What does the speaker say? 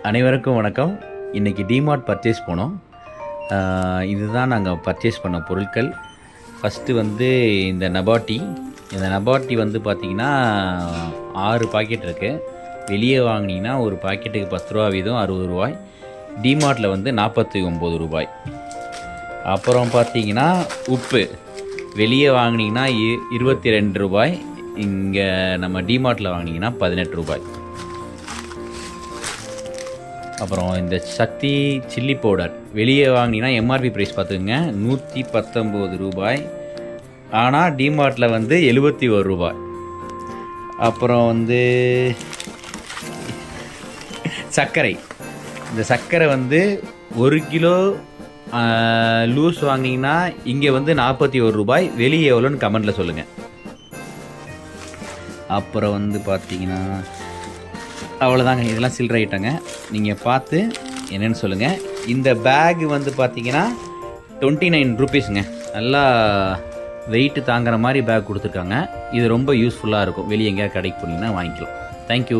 அனைவருக்கும் வணக்கம். இன்றைக்கி டிமார்ட் பர்ச்சேஸ் போனோம். இதுதான் நாங்கள் பர்ச்சேஸ் பண்ண பொருட்கள். ஃபஸ்ட்டு வந்து இந்த நபாட்டி வந்து பார்த்திங்கன்னா 6 பாக்கெட் இருக்குது. வெளியே வாங்கினீங்கன்னா ஒரு பாக்கெட்டுக்கு 10 ரூபா வீதம் 60 ரூபாய். டிமார்ட்டில் வந்து 49 ரூபாய். அப்புறம் பார்த்திங்கன்னா உப்பு வெளியே வாங்கினீங்கன்னா 22 ரூபாய். இங்கே நம்ம டிமார்ட்டில் வாங்கினீங்கன்னா 18 ரூபாய். அப்புறம் இந்த சக்தி சில்லி பவுடர் வெளியே வாங்கினீங்கன்னா எம்ஆர்பி ப்ரைஸ் பார்த்துக்குங்க 119 ரூபாய். ஆனால் டிமார்ட்டில் வந்து 71 ரூபாய். அப்புறம் வந்து சர்க்கரை. இந்த சர்க்கரை வந்து 1 கிலோ லூஸ் வாங்கினீங்கன்னா இங்கே வந்து 41 ரூபாய். வெளியே எவ்வளோன்னு கமெண்ட்டில் சொல்லுங்கள். அப்புறம் வந்து பார்த்தீங்கன்னா அவ்வளோதாங்க. இதெல்லாம் சில்லறை ஐட்டங்க. நீங்கள் பார்த்து என்னென்னு சொல்லுங்கள். இந்த பேக் வந்து பார்த்தீங்கன்னா 29 ரூபீஸுங்க. நல்லா வெயிட்டு தாங்குற மாதிரி பேக் கொடுத்துருக்காங்க. இது ரொம்ப யூஸ்ஃபுல்லாக இருக்கும். வெளியே எங்கேயா கடைக்கு போனீங்கன்னா வாங்கிக்கலாம். தேங்க்யூ.